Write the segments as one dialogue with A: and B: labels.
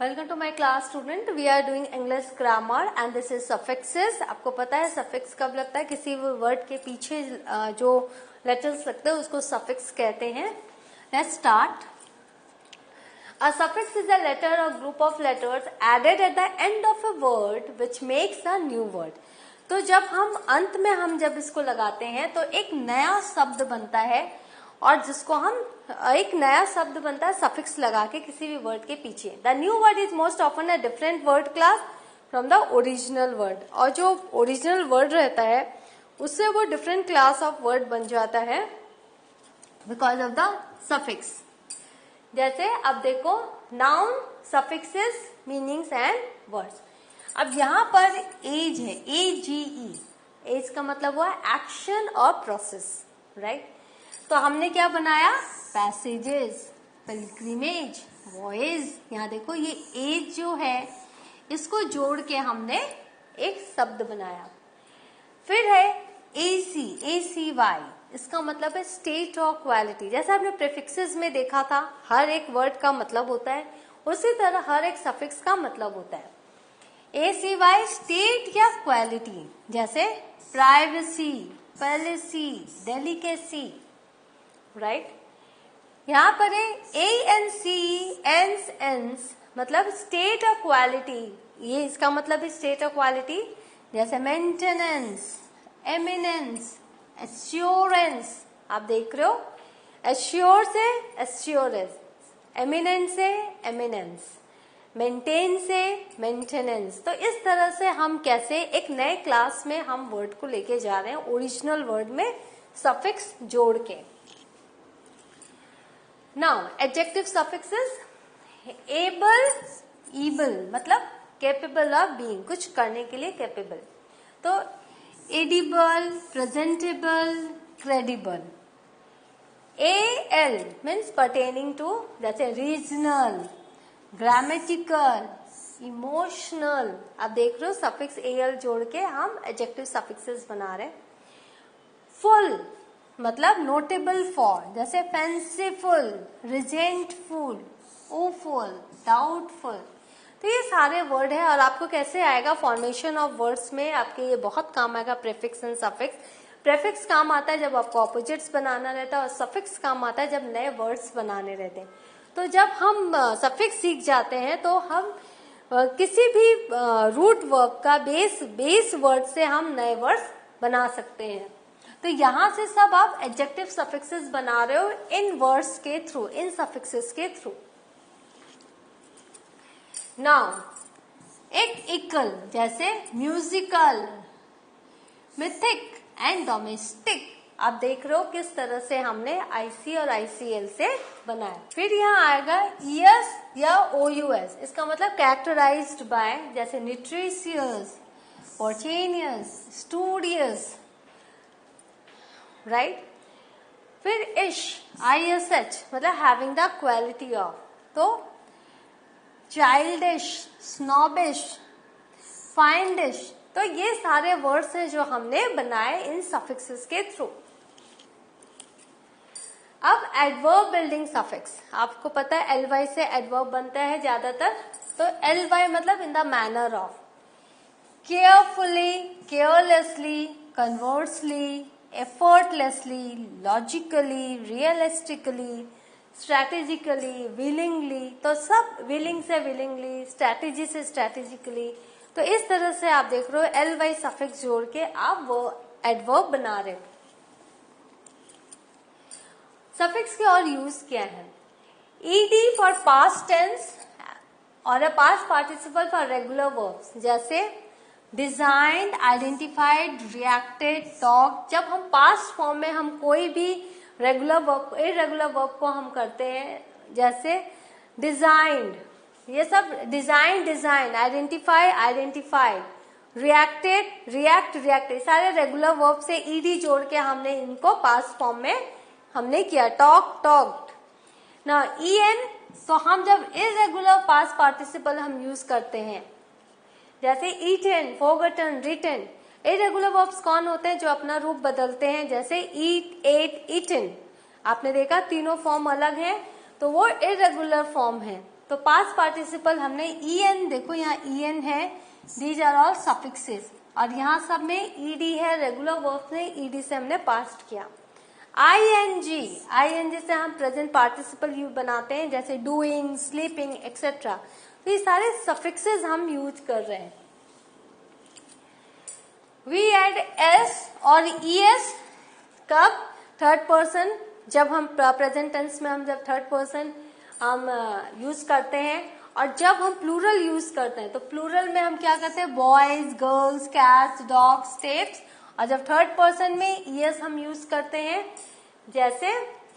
A: Welcome to my class student. We are doing English grammar and this is suffixes. आपको पता है suffix कब लगता है? किसी वर्ड के पीछे जो लेटर्स लगते हैं उसको सफिक्स कहते हैं. Let's start. A suffix is a letter or group of letters added at the end of a word which makes a new word. तो जब हम अंत में जब इसको लगाते हैं तो एक नया शब्द बनता है और जिसको हम एक नया शब्द बनता है सफिक्स लगा के किसी भी वर्ड के पीछे. The new word is most often a different word class from the original word. और जो ओरिजिनल वर्ड रहता है उससे वो डिफरेंट क्लास ऑफ वर्ड बन जाता है बिकॉज ऑफ द सफिक्स. जैसे अब देखो noun suffixes meanings and words. अब यहाँ पर एज है, AGE. एज का मतलब हुआ एक्शन और प्रोसेस, राइट. तो हमने क्या बनाया? Passages, pilgrimage, voyage. यहाँ देखो ये एज जो है इसको जोड़ के हमने एक शब्द बनाया. फिर है ACY. इसका मतलब है स्टेट और क्वालिटी. जैसे आपने प्रीफिक्सेस में देखा था हर एक वर्ड का मतलब होता है, उसी तरह हर एक सफिक्स का मतलब होता है. ACY स्टेट या क्वालिटी. जैसे प्राइवेसी, पॉलिसी, डेलिकेसी, राइट. यहाँ पर है ANCENS मतलब स्टेट और क्वालिटी. ये इसका मतलब है स्टेट और क्वालिटी. जैसे मेंटेनेंस, एमिनेंस, एश्योरेंस. आप देख रहे हो एश्योर से एश्योरेंस, एमिनेंस से एमिनेंस, मेंटेन से मेंटेनेंस. तो इस तरह से हम कैसे एक नए क्लास में हम वर्ड को लेके जा रहे हैं ओरिजिनल वर्ड में सफिक्स जोड़ के. Now adjective suffixes. Able, ible मतलब कैपेबल ऑफ बीइंग, कुछ करने के लिए कैपेबल. तो edible, presentable, credible. AL means pertaining to, जैसे रीजनल, ग्रामेटिकल, इमोशनल. आप देख रहे हो सफिक्स AL जोड़ के हम एडजेक्टिव सफिक्सेस बना रहे हैं. फुल मतलब नोटेबल फॉर, जैसे फैंसीफुल, रिजेंटफुल, ओफुल, डाउटफुल. तो ये सारे वर्ड है और आपको कैसे आएगा फॉर्मेशन ऑफ वर्ड्स में आपके ये बहुत काम आएगा प्रीफिक्स एंड सफिक्स. प्रीफिक्स काम आता है जब आपको ऑपोजिट्स बनाना रहता है और सफिक्स काम आता है जब नए वर्ड्स बनाने रहते हैं. तो जब हम सफिक्स सीख जाते हैं तो हम किसी भी रूट वर्ब का बेस वर्ड से हम नए वर्ड्स बना सकते हैं. तो यहां से सब आप एडजेक्टिव सफिक्सेस बना रहे हो इन वर्ड्स के थ्रू, इन सफिक्सेस के थ्रू. नाउ एक इकल जैसे म्यूजिकल, मिथिक एंड डोमेस्टिक. आप देख रहे हो किस तरह से हमने IC और ICL से बनाया. फिर यहाँ आएगा ES या OUS. इसका मतलब कैरेक्टराइज्ड बाय, जैसे न्यूट्रिशियस, स्पॉन्टेनियस, स्टूडियस, राइट. फिर ISH मतलब हैविंग द क्वालिटी ऑफ. तो चाइल्डिश, स्नॉबिश, फाइंडिश. तो ये सारे वर्ड्स हैं जो हमने बनाए इन सफिक्सेस के थ्रू. अब एडवर्ब बिल्डिंग सफिक्स. आपको पता है LY से एडवर्ब बनता है ज्यादातर. तो LY मतलब in the manner of, carefully, carelessly, conversely, effortlessly, logically, realistically, strategically, willingly. तो सब willing से willingly, strategy से strategically. तो इस तरह से आप देख रहे हो LY सफिक्स जोड़ के आप वो एडवर्ब बना रहे हो. सफिक्स के और यूज क्या है? ED फॉर पास्ट टेंस और a past participle for regular verbs. जैसे डिजाइंड, आइडेंटिफाइड, रिएक्टेड, टॉक. जब हम पास्ट फॉर्म में हम कोई भी रेगुलर वर्ब, इरेगुलर वर्ब को हम करते हैं, जैसे डिजाइंड, ये सब design, identify, identified, reacted, react, सारे रेगुलर वर्ब से ED जोड़ के हमने इनको पास्ट फॉर्म में हमने किया. टॉक्ड. ना EN. तो हम जब इरेगुलर पास्ट पार्टिसिपल हम यूज करते हैं, जैसे eaten, forgotten, written. Irregular verbs कौन होते हैं? जो अपना रूप बदलते हैं, जैसे eat, ate, eaten. आपने देखा तीनों फॉर्म अलग हैं तो वो इरेगुलर फॉर्म है. तो पास्ट पार्टिसिपल हमने en, देखो यहाँ en है, दीज आर ऑल सफिक्सेस, और यहाँ सब में ed है, रेगुलर वर्ब ने ed से हमने पास्ट किया। ing से हम प्रेजेंट पार्टिसिपल यूज बनाते हैं, जैसे डूइंग, स्लीपिंग एक्सेट्रा। तो ये सारे सफिक्सेस हम यूज कर रहे हैं। वी एड s और es कब? थर्ड पर्सन, जब हम प्रेजेंट टेंस में हम जब थर्ड पर्सन हम यूज करते हैं, और जब हम प्लूरल यूज करते हैं तो प्लूरल में हम क्या करते हैं? Boys, girls, cats, dogs, tapes. और जब थर्ड पर्सन में es हम यूज करते हैं, जैसे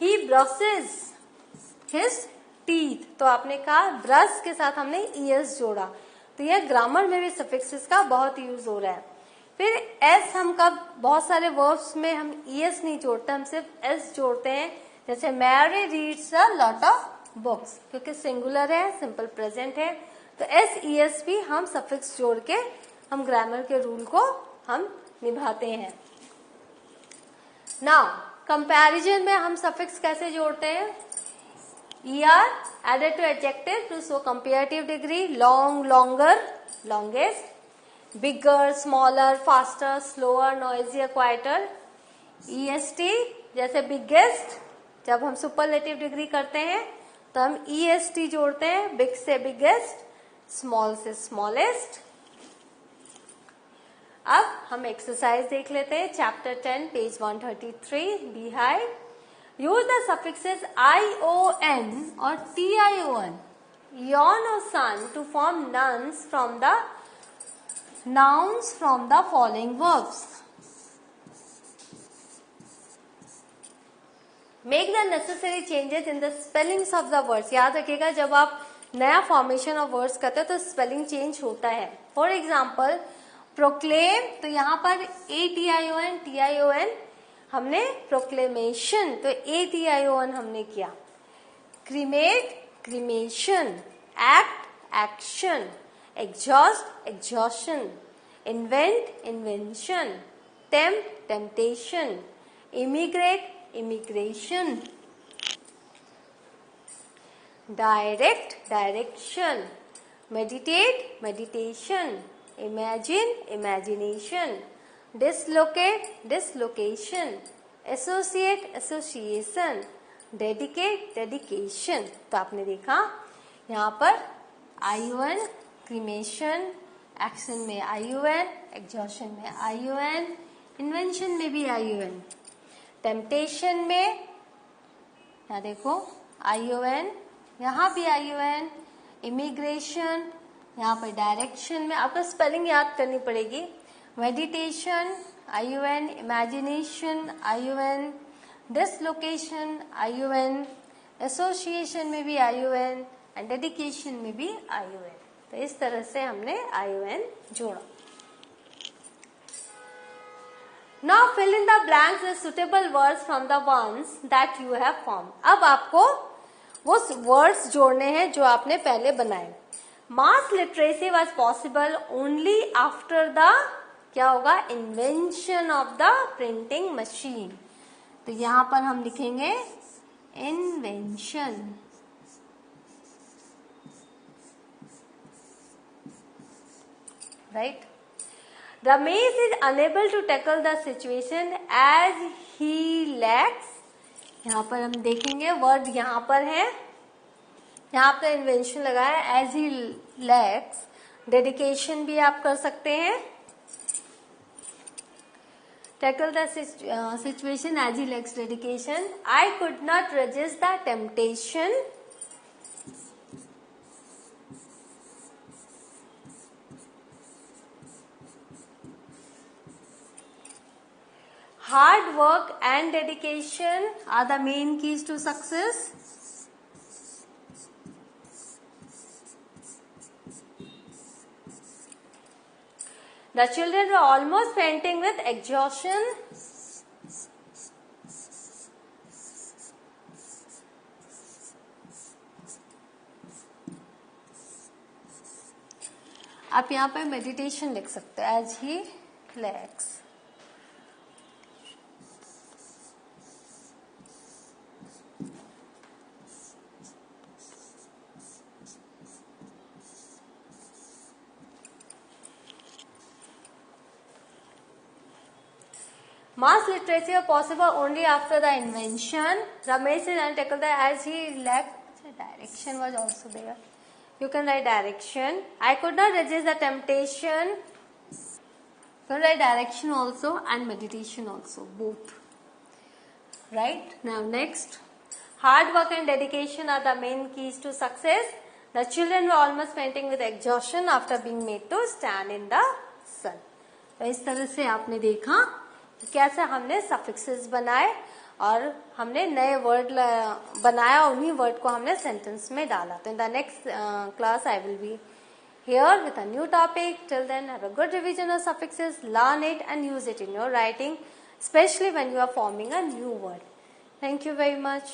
A: ही ब्रशेस हिज टीथ, तो आपने कहा ब्रश के साथ हमने es जोड़ा। तो यह ग्रामर में भी सफिक्सेस का बहुत यूज हो रहा है। फिर s हम कब? बहुत सारे वर्ब्स में हम es नहीं जोड़ते, हम सिर्फ s जोड़ते हैं, जैसे Mary reads a lot of books, क्योंकि सिंगुलर है, सिंपल प्रेजेंट है, तो s es भी हम सफिक्स जोड़ के हम ग्रामर के रूल को हम निभाते हैं। नाउ कंपैरिजन में हम सफिक्स कैसे जोड़ते हैं? er added to adjective to show comparative degree, long, longer, longest, bigger, smaller, faster, slower, noisier, quieter। est जैसे biggest, जब हम सुपरलेटिव डिग्री करते हैं तो हम est जोड़ते हैं, बिग से बिगेस्ट, स्मॉल से स्मॉलेस्ट। अब हम एक्सरसाइज देख लेते हैं, chapter 10 page 133 behind. Use the suffixes ion और tion, yon और sun to form nouns from the following verbs. Make the necessary changes in the spellings of the words. याद रखिएगा जब आप नया फॉर्मेशन ऑफ वर्ड्स करते हैं तो स्पेलिंग चेंज होता है। फॉर एग्जाम्पल प्रोक्लेम, तो यहाँ पर ation हमने प्रोक्लेमेशन, तो ation हमने किया। Cremate, cremation. Act, action. Exhaust, exhaustion. Invent, invention. Tempt, temptation. Immigrate, immigration. Direct, direction. Meditate, meditation. Imagine, imagination. Dislocate, dislocation. Associate, association. Dedicate, dedication. तो आपने देखा यहाँ पर ion, क्रीमेशन, एक्शन में ion, एग्जॉशन में ion, इन्वेंशन में भी ion, temptation में यहाँ देखो ion, यहाँ भी ion, इमिग्रेशन, यहाँ पर डायरेक्शन में आपको स्पेलिंग याद करनी पड़ेगी। Meditation ion, imagination ion, dislocation ion, association में भी ion एंड डेडिकेशन में भी ion। तो इस तरह से हमने ion जोड़ा। Now fill in the blanks with suitable words from the ones that you have formed. अब आपको वो वर्ड्स जोड़ने हैं जो आपने पहले बनाए। Mass literacy was possible only after the, क्या होगा? Invention of the printing machine. तो यहां पर हम लिखेंगे invention. Right. Ramesh is unable to tackle the situation as he lacks. यहाँ पर हम देखेंगे वर्ड यहाँ पर है, यहाँ पर इन्वेंशन लगा है, एज ही लैक्स। डेडिकेशन भी आप कर सकते हैं। Tackle the situation as he lacks dedication. I could not resist the temptation. Hard work and dedication are the main keys to success. The children were almost fainting with exhaustion. आप यहाँ पर meditation लिख सकते हो, as he lacks. Mass literacy was possible only after the invention. Ramesh didn't tackle that as he lacked direction was also there. You can write direction. I could not resist the temptation. You can write direction also and meditation also, both. Right? Now next. Hard work and dedication are the main keys to success. The children were almost fainting with exhaustion after being made to stand in the sun. तो इस तरह से आपने देखा कैसे हमने suffixes बनाए और हमने नए वर्ड बनाया, उन्हीं वर्ड को हमने सेंटेंस में डाला. तो in the next class I will be here with a new topic. Till then have a good revision of suffixes, learn it and use it in your writing, especially when you are forming a new word. Thank you very much.